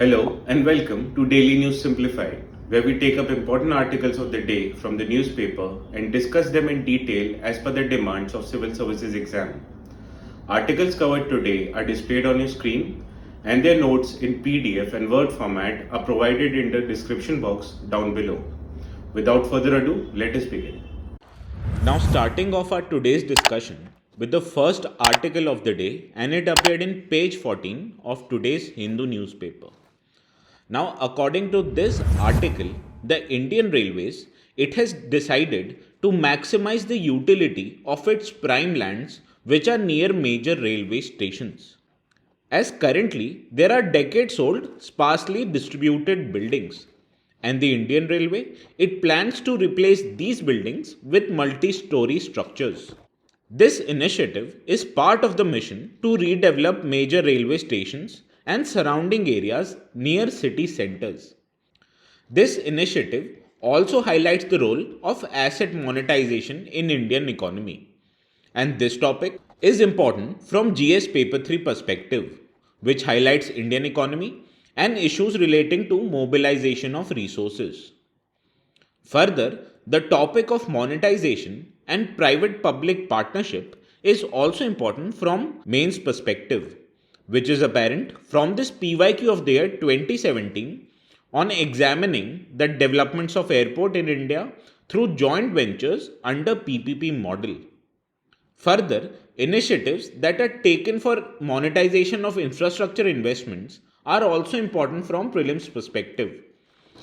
Hello and welcome to Daily News Simplified, where we take up important articles of the day from the newspaper and discuss them in detail as per the demands of Civil Services exam. Articles covered today are displayed on your screen and their notes in PDF and Word format are provided in the description box down below. Without further ado, let us begin. Now, starting off our today's discussion with the first article of the day, and it appeared in page 14 of today's Hindu newspaper. Now, according to this article, the Indian Railways, it has decided to maximize the utility of its prime lands which are near major railway stations. As currently, there are decades old sparsely distributed buildings, and the Indian Railway, it plans to replace these buildings with multi-story structures. This initiative is part of the mission to redevelop major railway stations and surrounding areas near city centers. This initiative also highlights the role of asset monetization in Indian economy. And this topic is important from GS Paper 3 perspective, which highlights Indian economy and issues relating to mobilization of resources. Further, the topic of monetization and private-public partnership is also important from mains perspective, which is apparent from this PYQ of the year 2017 on examining the developments of airport in India through joint ventures under PPP model. Further, initiatives that are taken for monetization of infrastructure investments are also important from prelims perspective,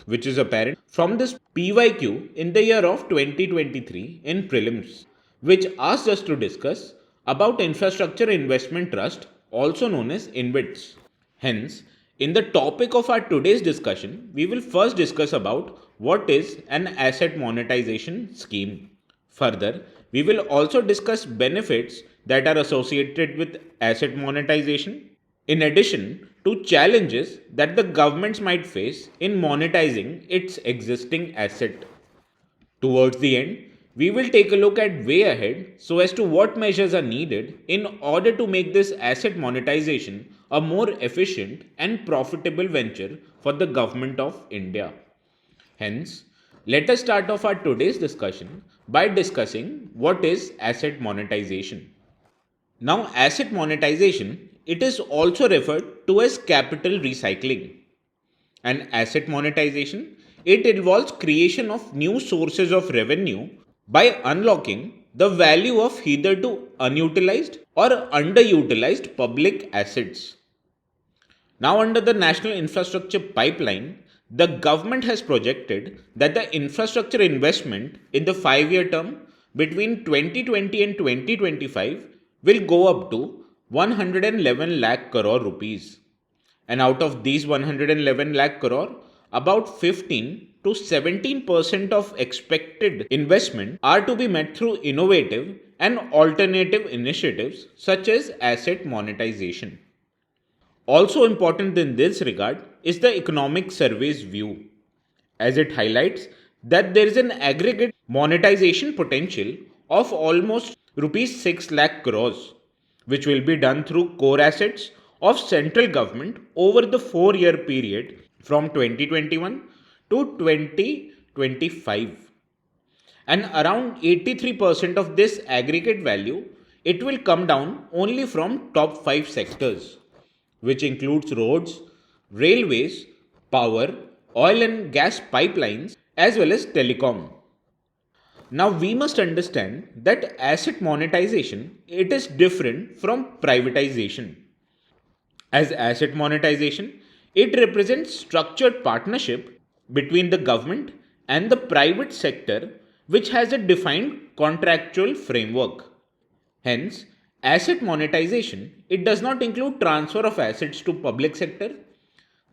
which is apparent from this PYQ in the year of 2023 in prelims, which asked us to discuss about Infrastructure Investment Trust, also known as INVITs. Hence, in the topic of our today's discussion, we will first discuss about what is an asset monetization scheme. Further, we will also discuss benefits that are associated with asset monetization, in addition to challenges that the governments might face in monetizing its existing asset. Towards the end, we will take a look at way ahead so as to what measures are needed in order to make this asset monetization a more efficient and profitable venture for the government of India. Hence, let us start off our today's discussion by discussing what is asset monetization. Now, asset monetization, it is also referred to as capital recycling. And asset monetization, it involves creation of new sources of revenue by unlocking the value of hitherto unutilized or underutilized public assets. Now, under the National Infrastructure Pipeline, the government has projected that the infrastructure investment in the 5-year term between 2020 and 2025 will go up to 111 lakh crore rupees. And out of these 111 lakh crore, about 15 to 17% of expected investment are to be met through innovative and alternative initiatives such as asset monetization. Also important in this regard is the economic survey's view, as it highlights that there is an aggregate monetization potential of almost rupees 6 lakh crores, which will be done through core assets of central government over the 4-year period from 2021 to 2025. And around 83% of this aggregate value, it will come down only from top 5 sectors, which includes roads, railways, power, oil and gas pipelines, as well as telecom. Now we must understand that asset monetization, it is different from privatization. As asset monetization, it represents structured partnership between the government and the private sector which has a defined contractual framework. Hence, asset monetization, it does not include transfer of assets to public sector.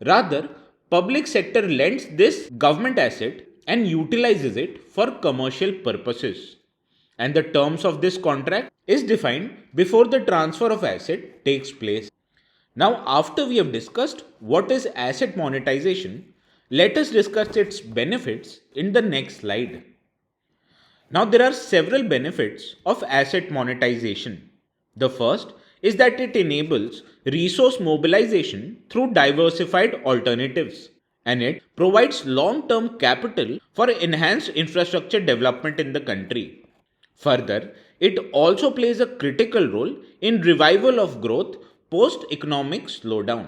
Rather, public sector lends this government asset and utilizes it for commercial purposes. And the terms of this contract is defined before the transfer of asset takes place. Now, after we have discussed what is asset monetization, let us discuss its benefits in the next slide. Now, there are several benefits of asset monetization. The first is that it enables resource mobilization through diversified alternatives, and it provides long-term capital for enhanced infrastructure development in the country. Further, it also plays a critical role in revival of growth post-economic slowdown.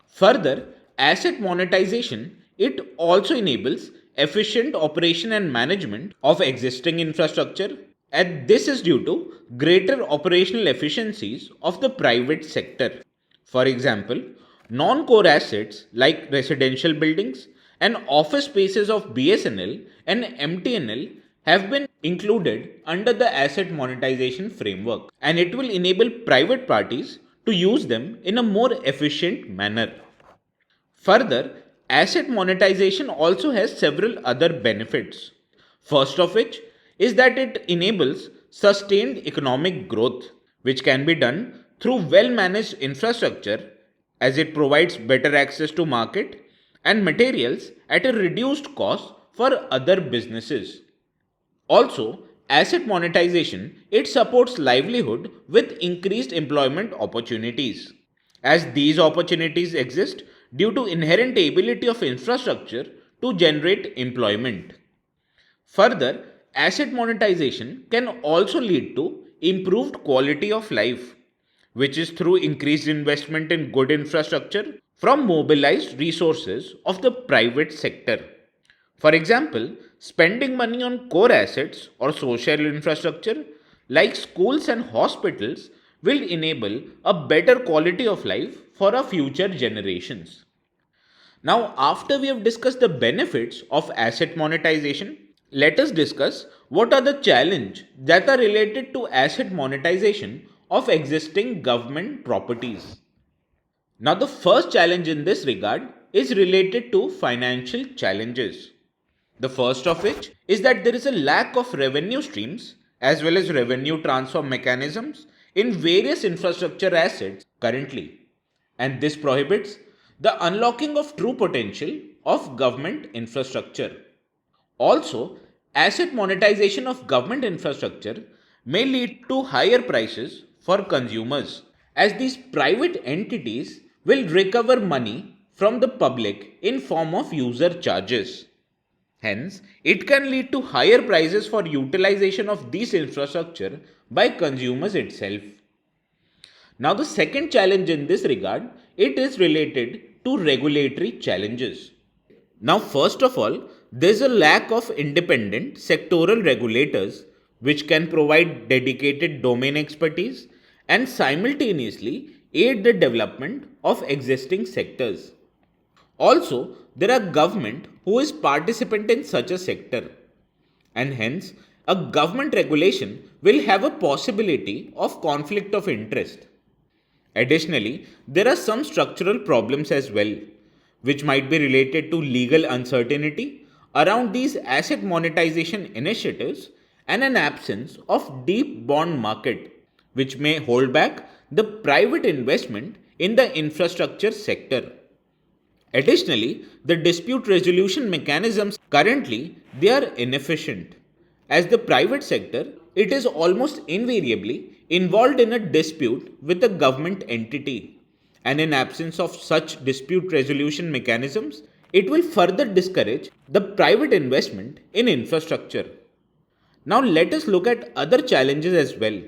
Further, asset monetization, it also enables efficient operation and management of existing infrastructure, and this is due to greater operational efficiencies of the private sector. For example, non-core assets like residential buildings and office spaces of BSNL and MTNL have been included under the asset monetization framework, and it will enable private parties to use them in a more efficient manner. Further, asset monetization also has several other benefits. First of which is that it enables sustained economic growth, which can be done through well managed infrastructure, as it provides better access to market and materials at a reduced cost for other businesses. Also, asset monetization, it supports livelihood with increased employment opportunities, as these opportunities exist due to inherent ability of infrastructure to generate employment. Further, asset monetization can also lead to improved quality of life, which is through increased investment in good infrastructure from mobilized resources of the private sector. For example, spending money on core assets or social infrastructure like schools and hospitals will enable a better quality of life for our future generations. Now, after we have discussed the benefits of asset monetization, let us discuss what are the challenges that are related to asset monetization of existing government properties. Now, the first challenge in this regard is related to financial challenges. The first of which is that there is a lack of revenue streams as well as revenue transfer mechanisms in various infrastructure assets currently, and this prohibits the unlocking of true potential of government infrastructure. Also, asset monetization of government infrastructure may lead to higher prices for consumers, as these private entities will recover money from the public in form of user charges. Hence, it can lead to higher prices for utilization of this infrastructure by consumers itself. Now, the second challenge in this regard, it is related to regulatory challenges. Now, first of all, there's a lack of independent sectoral regulators which can provide dedicated domain expertise and simultaneously aid the development of existing sectors. Also, there are government who is participant in such a sector, and hence a government regulation will have a possibility of conflict of interest. Additionally, there are some structural problems as well, which might be related to legal uncertainty around these asset monetization initiatives and an absence of deep bond market, which may hold back the private investment in the infrastructure sector. Additionally, the dispute resolution mechanisms currently they are inefficient, as the private sector it is almost invariably involved in a dispute with a government entity, and in absence of such dispute resolution mechanisms it will further discourage the private investment in infrastructure. Now let us look at other challenges as well.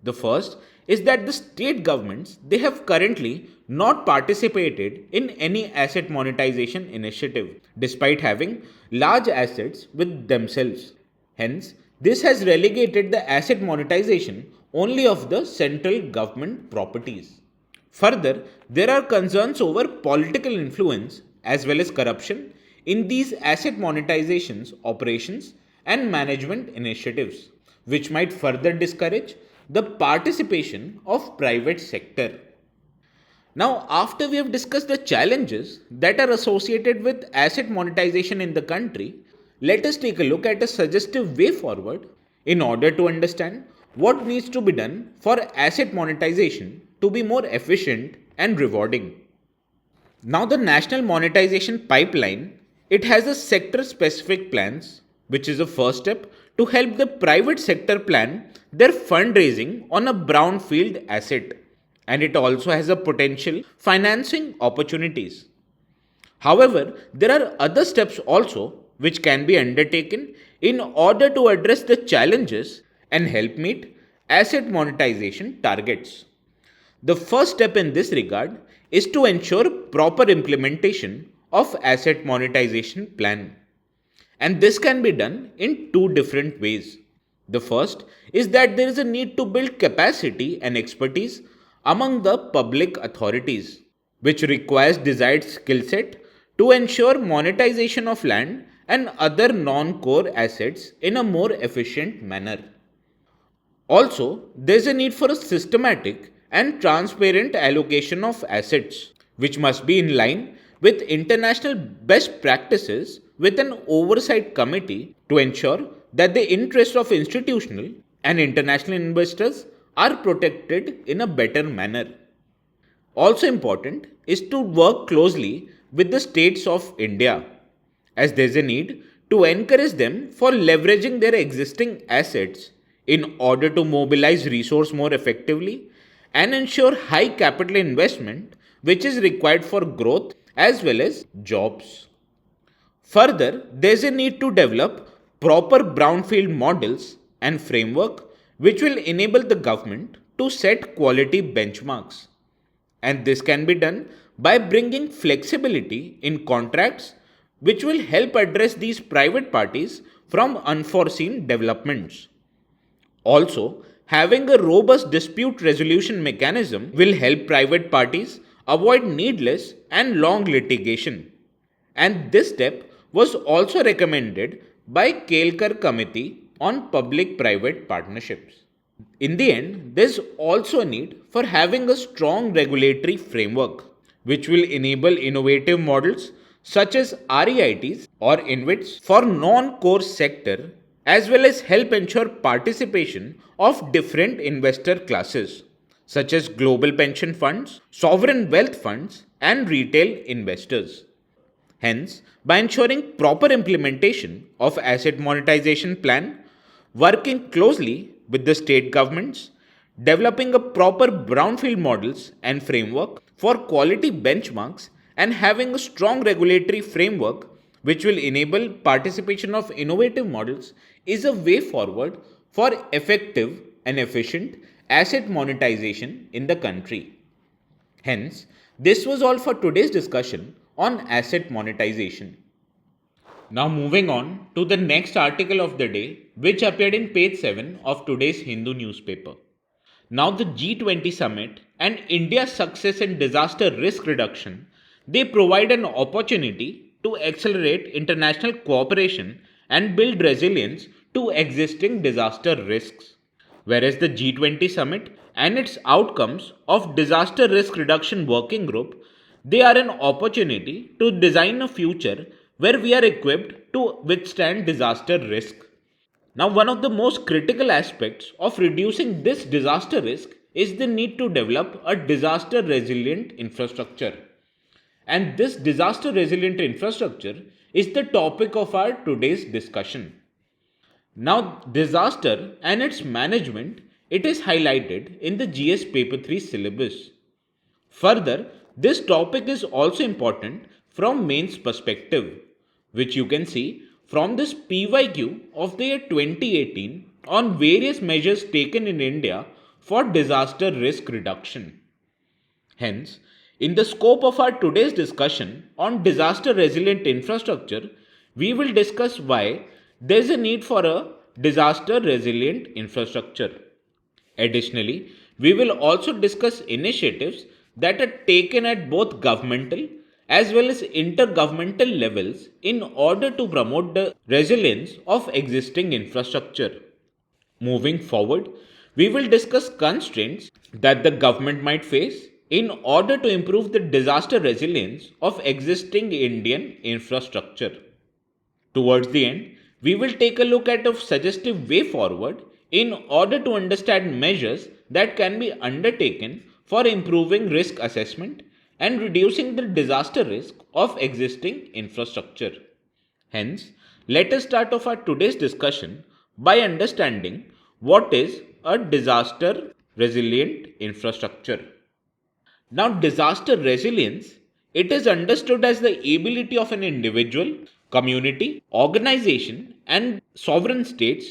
The first is that the state governments they have currently not participated in any asset monetization initiative despite having large assets with themselves. Hence, this has relegated the asset monetization only of the central government properties. Further, there are concerns over political influence as well as corruption in these asset monetizations operations and management initiatives, which might further discourage the participation of private sector. Now, after we have discussed the challenges that are associated with asset monetization in the country, let us take a look at a suggestive way forward in order to understand what needs to be done for asset monetization to be more efficient and rewarding. Now, the national monetization pipeline it has a sector specific plans, which is a first step to help the private sector plan their fundraising on a brownfield asset. and it also has a potential financing opportunities. However, there are other steps also which can be undertaken in order to address the challenges and help meet asset monetization targets. The first step in this regard is to ensure proper implementation of asset monetization plan. And this can be done in two different ways. The first is that there is a need to build capacity and expertise among the public authorities, which requires desired skill set to ensure monetization of land and other non-core assets in a more efficient manner. Also, there is a need for a systematic and transparent allocation of assets, which must be in line with international best practices with an oversight committee to ensure that the interests of institutional and international investors are protected in a better manner. Also important is to work closely with the states of India, as there is a need to encourage them for leveraging their existing assets in order to mobilize resource more effectively and ensure high capital investment which is required for growth as well as jobs. Further, there is a need to develop proper brownfield models and framework which will enable the government to set quality benchmarks. And this can be done by bringing flexibility in contracts which will help address these private parties from unforeseen developments. Also, having a robust dispute resolution mechanism will help private parties avoid needless and long litigation. And this step was also recommended by Kelkar Committee on Public-Private Partnerships. In the end, there's also a need for having a strong regulatory framework which will enable innovative models such as REITs or InvITs for non-core sector as well as help ensure participation of different investor classes such as global pension funds, sovereign wealth funds and retail investors. Hence, by ensuring proper implementation of asset monetization plan, working closely with the state governments, developing a proper brownfield models and framework for quality benchmarks and having a strong regulatory framework which will enable participation of innovative models is a way forward for effective and efficient asset monetization in the country. Hence, this was all for today's discussion on asset monetization. Now, moving on to the next article of the day, which appeared in page 7 of today's Hindu newspaper. Now, the G20 summit and India's success in disaster risk reduction, they provide an opportunity to accelerate international cooperation and build resilience to existing disaster risks. Whereas the G20 summit and its outcomes of disaster risk reduction working group, they are an opportunity to design a future where we are equipped to withstand disaster risk. Now, one of the most critical aspects of reducing this disaster risk is the need to develop a disaster resilient infrastructure. And this disaster resilient infrastructure is the topic of our today's discussion. Now, disaster and its management, it is highlighted in the GS paper 3 syllabus. Further, this topic is also important from mains perspective, which you can see from this PYQ of the year 2018 on various measures taken in India for disaster risk reduction. Hence, in the scope of our today's discussion on disaster resilient infrastructure, we will discuss why there is a need for a disaster resilient infrastructure. Additionally, we will also discuss initiatives that are taken at both governmental as well as intergovernmental levels in order to promote the resilience of existing infrastructure. Moving forward, we will discuss constraints that the government might face in order to improve the disaster resilience of existing Indian infrastructure. Towards the end, we will take a look at a suggestive way forward in order to understand measures that can be undertaken for improving risk assessment and reducing the disaster risk of existing infrastructure. Hence, let us start off our today's discussion by understanding what is a disaster resilient infrastructure. Now, disaster resilience, it is understood as the ability of an individual, community, organization, and sovereign states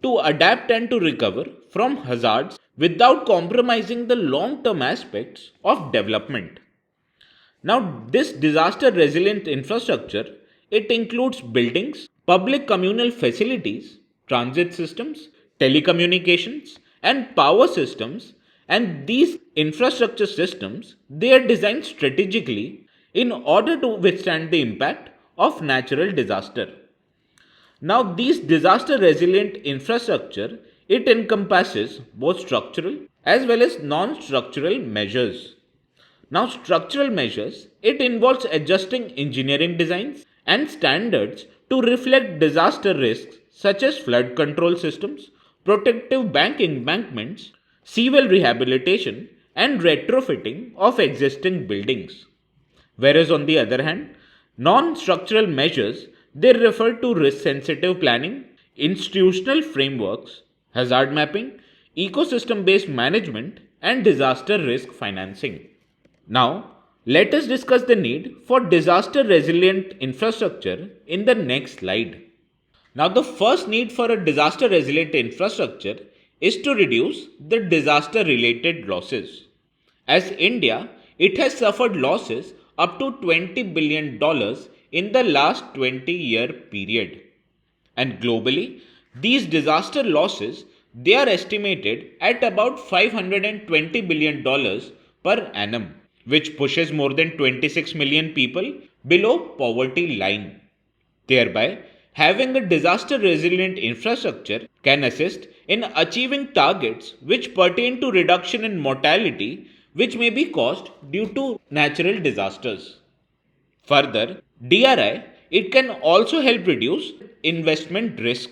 to adapt and to recover from hazards without compromising the long term aspects of development. Now, this disaster resilient infrastructure, it includes buildings, public communal facilities, transit systems, telecommunications, and power systems. And these infrastructure systems, they are designed strategically in order to withstand the impact of natural disaster. Now, these disaster resilient infrastructure, it encompasses both structural as well as non-structural measures. Now, structural measures, it involves adjusting engineering designs and standards to reflect disaster risks such as flood control systems, protective bank embankments, seawall rehabilitation, and retrofitting of existing buildings. Whereas on the other hand, non-structural measures, they refer to risk-sensitive planning, institutional frameworks, hazard mapping, ecosystem-based management, and disaster risk financing. Now, let us discuss the need for disaster resilient infrastructure in the next slide. Now, the first need for a disaster resilient infrastructure is to reduce the disaster related losses. As India, it has suffered losses up to $20 billion in the last 20-year period. And globally, these disaster losses, they are estimated at about $520 billion per annum, which pushes more than 26 million people below poverty line. Thereby, having a disaster resilient infrastructure can assist in achieving targets which pertain to reduction in mortality which may be caused due to natural disasters. Further, DRI, it can also help reduce investment risk.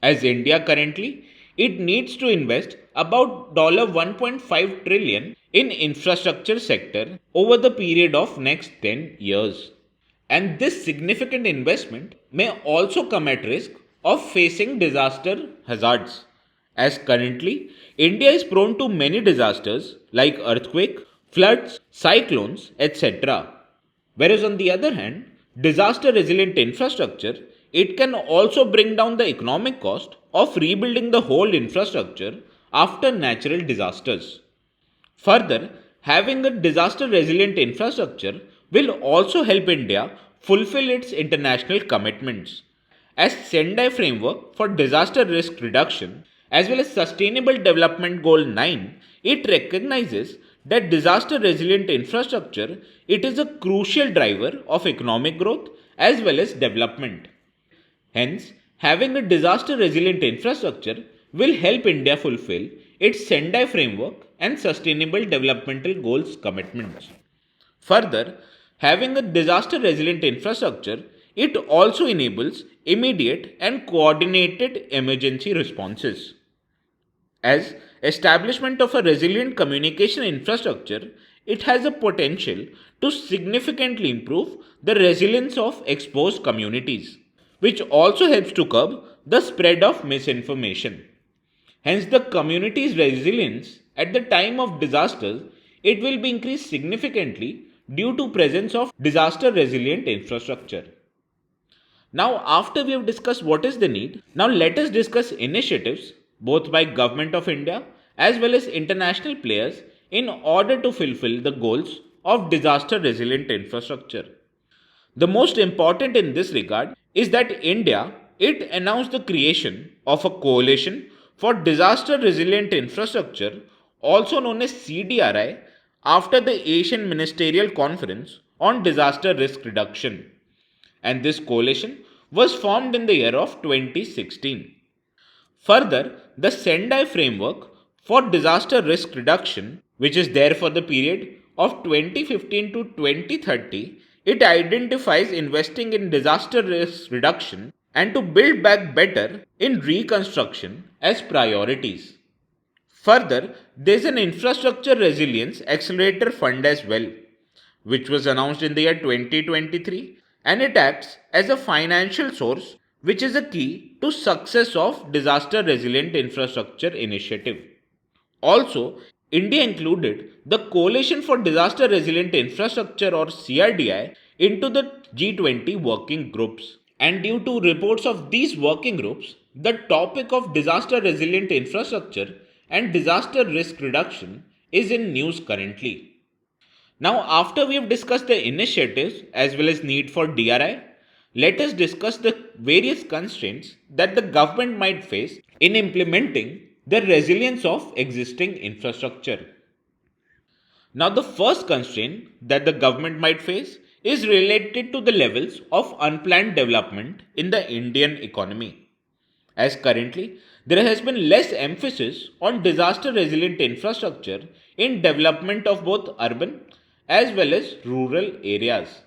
As India currently, it needs to invest about $1.5 trillion in infrastructure sector over the period of next 10 years. And this significant investment may also come at risk of facing disaster hazards. As currently, India is prone to many disasters like earthquake, floods, cyclones, etc. Whereas on the other hand, disaster resilient infrastructure, it can also bring down the economic cost of rebuilding the whole infrastructure after natural disasters. Further, having a disaster resilient infrastructure will also help India fulfill its international commitments. As Sendai framework for disaster risk reduction as well as Sustainable Development Goal 9, it recognizes that disaster resilient infrastructure it is a crucial driver of economic growth as well as development. Hence, having a disaster resilient infrastructure will help India fulfill its Sendai framework and Sustainable Developmental Goals commitments. Further, having a disaster resilient infrastructure, it also enables immediate and coordinated emergency responses. As establishment of a resilient communication infrastructure, it has a potential to significantly improve the resilience of exposed communities, which also helps to curb the spread of misinformation. Hence, the community's resilience at the time of disasters, it will be increased significantly due to presence of disaster resilient infrastructure. Now, after we have discussed what is the need, now let us discuss initiatives both by Government of India as well as international players in order to fulfill the goals of disaster resilient infrastructure. The most important in this regard is that India it announced the creation of a coalition for disaster resilient infrastructure also known as CDRI after the Asian Ministerial Conference on Disaster Risk Reduction, and this coalition was formed in the year of 2016. Further, the Sendai framework for disaster risk reduction, which is there for the period of 2015 to 2030, it identifies investing in disaster risk reduction and to build back better in reconstruction as priorities. Further, there is an infrastructure resilience accelerator fund as well, which was announced in the year 2023, and it acts as a financial source which is a key to success of disaster resilient infrastructure initiative. Also, India included the Coalition for Disaster Resilient Infrastructure or CRDI into the G20 working groups. And due to reports of these working groups, the topic of disaster resilient infrastructure and disaster risk reduction is in news currently. Now, after we have discussed the initiatives as well as need for DRI, let us discuss the various constraints that the government might face in implementing the resilience of existing infrastructure. Now, the first constraint that the government might face is related to the levels of unplanned development in the Indian economy. As currently, there has been less emphasis on disaster resilient infrastructure in development of both urban as well as rural areas.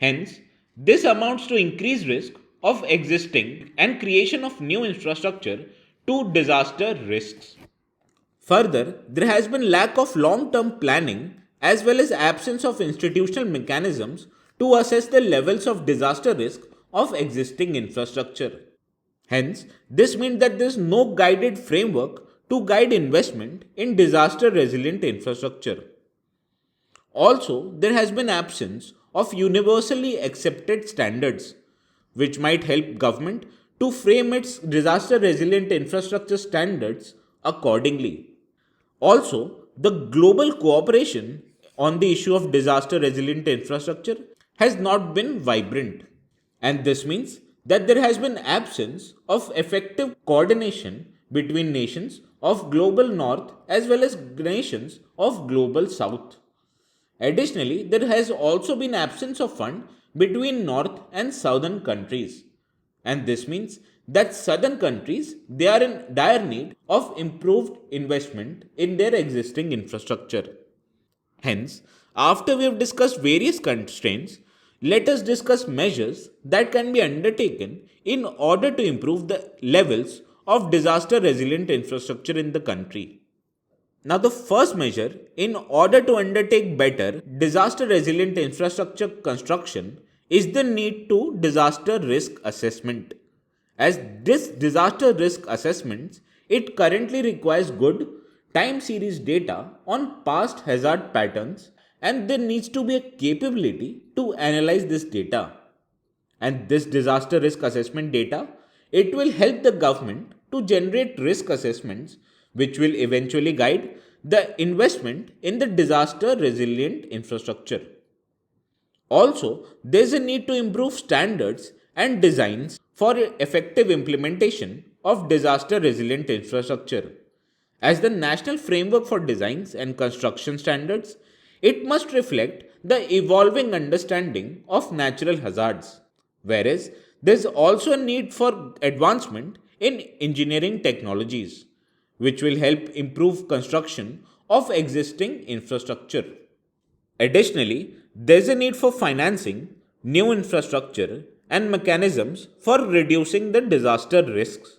Hence, this amounts to increased risk of existing and creation of new infrastructure to disaster risks. Further, there has been lack of long-term planning as well as absence of institutional mechanisms to assess the levels of disaster risk of existing infrastructure. Hence, this means that there is no guided framework to guide investment in disaster resilient infrastructure. Also, there has been absence of universally accepted standards which might help government to frame its disaster resilient infrastructure standards accordingly. Also, the global cooperation on the issue of disaster resilient infrastructure has not been vibrant, and this means that there has been absence of effective coordination between nations of global north as well as nations of global south. Additionally, there has also been absence of fund between north and southern countries, and this means that southern countries they are in dire need of improved investment in their existing infrastructure. Hence, after we have discussed various constraints, let us discuss measures that can be undertaken in order to improve the levels of disaster resilient infrastructure in the country. Now, the first measure in order to undertake better disaster resilient infrastructure construction is the need to disaster risk assessment. As this disaster risk assessments, it currently requires good time series data on past hazard patterns, and there needs to be a capability to analyze this data. And this disaster risk assessment data, it will help the government to generate risk assessments which will eventually guide the investment in the disaster resilient infrastructure. Also, there is a need to improve standards and designs for effective implementation of disaster resilient infrastructure. As the national framework for designs and construction standards, it must reflect the evolving understanding of natural hazards. Whereas there is also a need for advancement in engineering technologies, which will help improve construction of existing infrastructure. Additionally, there is a need for financing new infrastructure and mechanisms for reducing the disaster risks.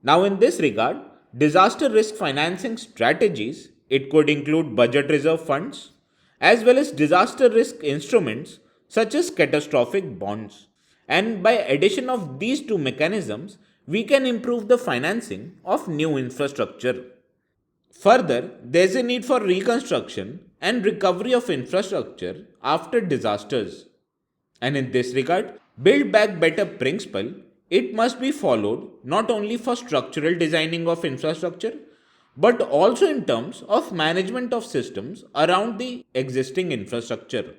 Now, in this regard, disaster risk financing strategies it could include budget reserve funds as well as disaster risk instruments such as catastrophic bonds. And by addition of these two mechanisms, we can improve the financing of new infrastructure. Further, there is a need for reconstruction and recovery of infrastructure after disasters. And in this regard, build back better principle, it must be followed not only for structural designing of infrastructure, but also in terms of management of systems around the existing infrastructure.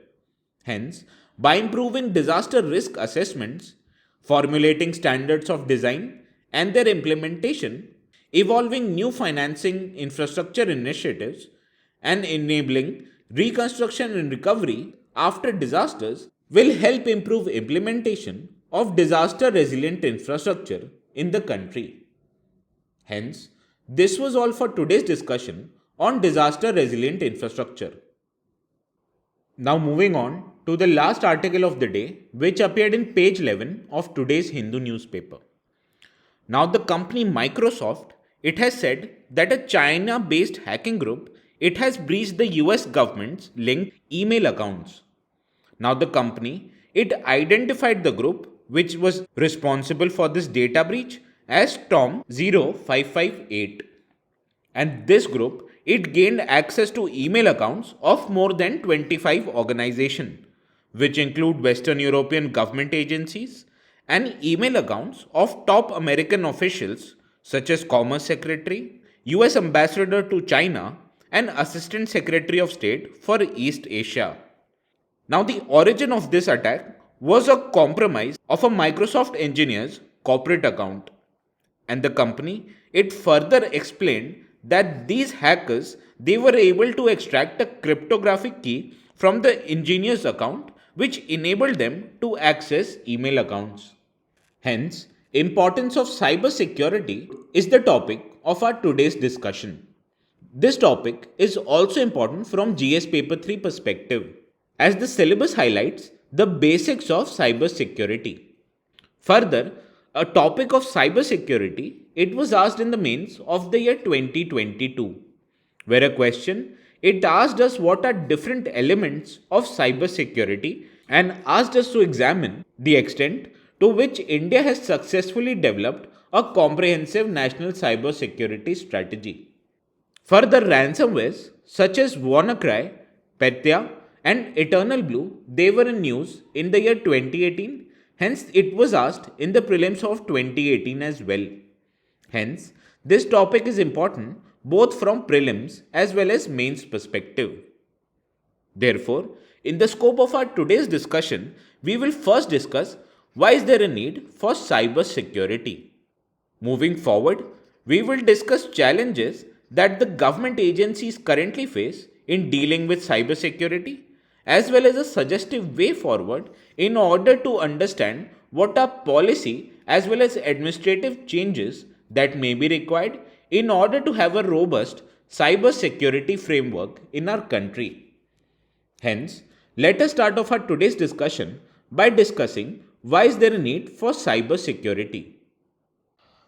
Hence, by improving disaster risk assessments, formulating standards of design and their implementation, evolving new financing infrastructure initiatives, and enabling reconstruction and recovery after disasters will help improve implementation of disaster resilient infrastructure in the country. Hence, this was all for today's discussion on disaster resilient infrastructure. Now, moving on to the last article of the day, which appeared in page 11 of today's Hindu newspaper. Now, the company Microsoft, it has said that a China-based hacking group, it has breached the US government's linked email accounts. Now, the company, it identified the group which was responsible for this data breach as Tom 0558. And this group, it gained access to email accounts of more than 25 organizations, which include Western European government agencies and email accounts of top American officials such as Commerce Secretary, US Ambassador to China, and Assistant Secretary of State for East Asia. Now, the origin of this attack was a compromise of a Microsoft engineer's corporate account, and the company it further explained that these hackers they were able to extract a cryptographic key from the engineer's account which enabled them to access email accounts. Hence, importance of cyber security is the topic of our today's discussion. This topic is also important from GS paper 3 perspective as the syllabus highlights the basics of cyber security. Further, a topic of cyber security it was asked in the mains of the year 2022 where a question it asked us what are different elements of cyber security and asked us to examine the extent to which India has successfully developed a comprehensive national cyber security strategy. Further, ransomwares such as WannaCry, Petya, and Eternal Blue they were in news in the year 2018. Hence, it was asked in the prelims of 2018 as well. Hence, this topic is important both from prelims as well as mains perspective. Therefore, in the scope of our today's discussion, we will first discuss why is there a need for cyber security. Moving forward, we will discuss challenges that the government agencies currently face in dealing with cyber security, as well as a suggestive way forward in order to understand what are policy as well as administrative changes that may be required in order to have a robust cyber security framework in our country. Hence, let us start off our today's discussion by discussing why is there a need for cyber security.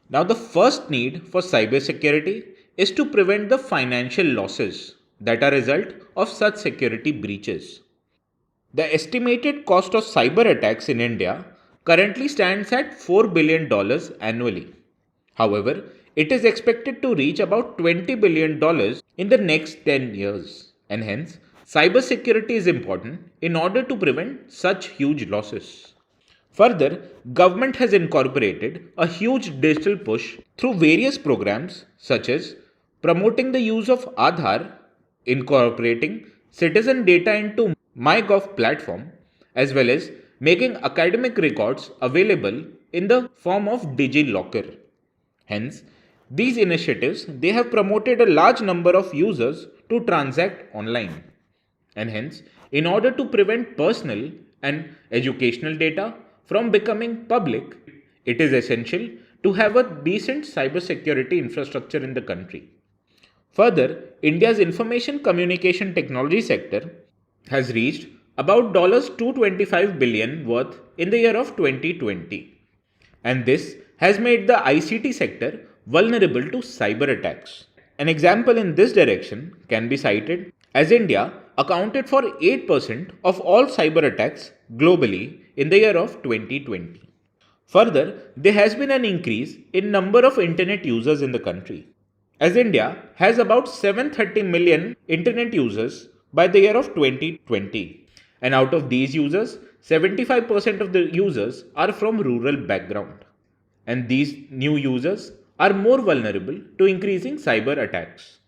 Now, the first need for cyber security is to prevent the financial losses that are a result of such security breaches. The estimated cost of cyber attacks in India currently stands at $4 billion annually. However, it is expected to reach about $20 billion in the next 10 years, and hence, cybersecurity is important in order to prevent such huge losses. Further, government has incorporated a huge digital push through various programs such as promoting the use of Aadhaar, incorporating citizen data into MyGov platform, as well as making academic records available in the form of DigiLocker. Hence, these initiatives they have promoted a large number of users to transact online. And hence, in order to prevent personal and educational data from becoming public, it is essential to have a decent cybersecurity infrastructure in the country. Further, India's information communication technology sector has reached about $225 billion worth in the year of 2020. And this has made the ICT sector vulnerable to cyber attacks. An example in this direction can be cited as India accounted for 8% of all cyber attacks globally in the year of 2020. Further, there has been an increase in number of internet users in the country, as India has about 730 million internet users by the year of 2020. And out of these users, 75% of the users are from rural background. And these new users are more vulnerable to increasing cyber attacks.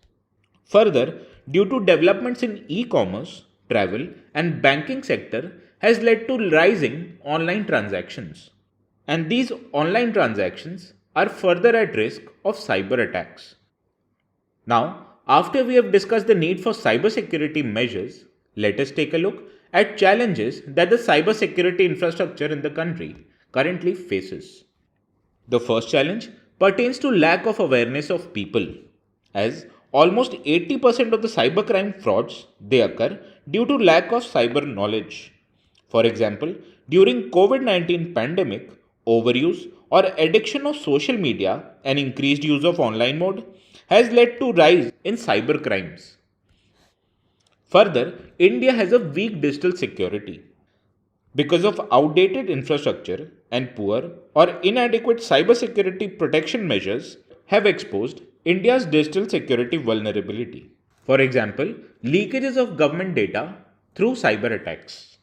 Further, due to developments in e-commerce, travel and banking sector has led to rising online transactions. And these online transactions are further at risk of cyber attacks. Now, after we have discussed the need for cybersecurity measures, let us take a look at challenges that the cybersecurity infrastructure in the country currently faces. The first challenge pertains to lack of awareness of people, as almost 80% of the cybercrime frauds they occur due to lack of cyber knowledge. For example, during COVID-19 pandemic, overuse or addiction of social media and increased use of online mode has led to rise in cyber crimes. Further, India has a weak digital security. Because of outdated infrastructure and poor or inadequate cybersecurity protection measures have exposed India's digital security vulnerability. For example, leakages of government data through cyber attacks.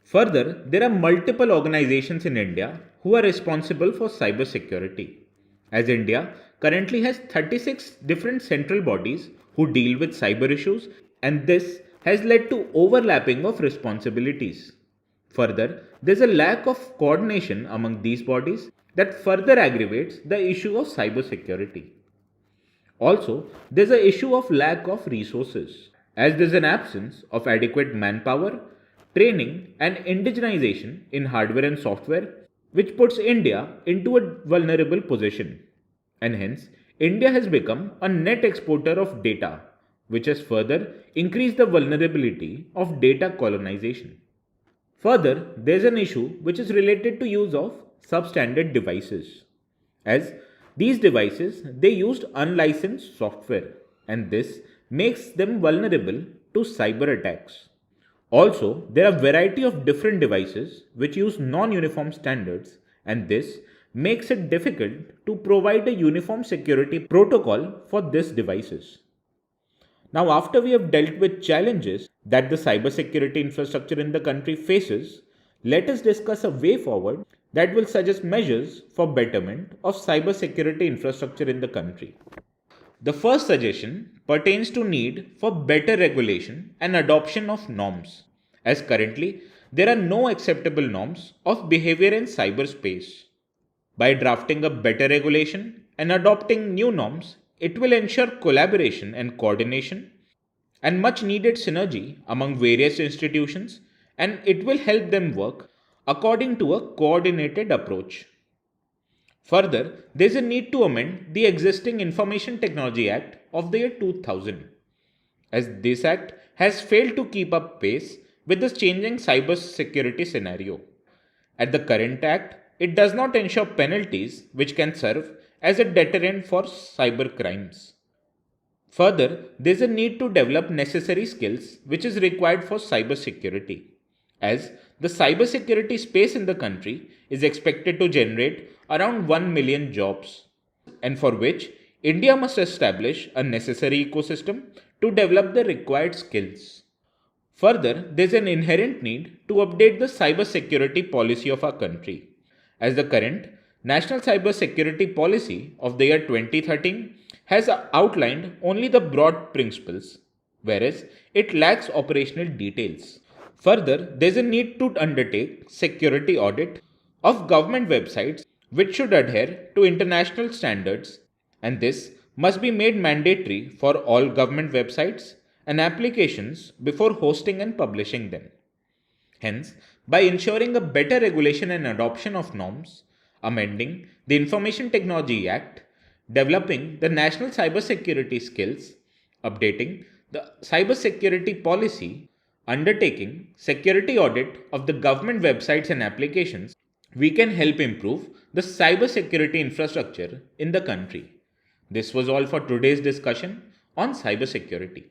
Further, there are multiple organizations in India who are responsible for cyber security. As India currently has 36 different central bodies who deal with cyber issues, and this has led to overlapping of responsibilities. Further, there's a lack of coordination among these bodies that further aggravates the issue of cybersecurity. Also, there's an issue of lack of resources, as there's an absence of adequate manpower, training, and indigenization in hardware and software, which puts India into a vulnerable position. And hence, India has become a net exporter of data, which has further increased the vulnerability of data colonization. Further, there is an issue which is related to use of substandard devices, as these devices they used unlicensed software, and this makes them vulnerable to cyber attacks. Also, there are variety of different devices which use non-uniform standards, and this makes it difficult to provide a uniform security protocol for these devices. Now, after we have dealt with challenges that the cybersecurity infrastructure in the country faces, let us discuss a way forward that will suggest measures for betterment of cybersecurity infrastructure in the country. The first suggestion pertains to need for better regulation and adoption of norms, as currently there are no acceptable norms of behavior in cyberspace. By drafting a better regulation and adopting new norms, it will ensure collaboration and coordination and much needed synergy among various institutions, and it will help them work according to a coordinated approach. Further, there is a need to amend the existing Information Technology Act of the year 2000, as this act has failed to keep up pace with the changing cybersecurity scenario. At the current act, it does not ensure penalties which can serve as a deterrent for cyber crimes. Further, there is a need to develop necessary skills which is required for cybersecurity, as the cybersecurity space in the country is expected to generate around 1 million jobs, and for which India must establish a necessary ecosystem to develop the required skills. Further, there is an inherent need to update the cybersecurity policy of our country, as the current National Cybersecurity Policy of the year 2013 has outlined only the broad principles, whereas it lacks operational details. Further, there is a need to undertake security audit of government websites which should adhere to international standards, and this must be made mandatory for all government websites and applications before hosting and publishing them. Hence, by ensuring a better regulation and adoption of norms, amending the Information Technology Act, developing the national cybersecurity skills, updating the cybersecurity policy, undertaking security audit of the government websites and applications, we can help improve the cybersecurity infrastructure in the country. This was all for today's discussion on cybersecurity.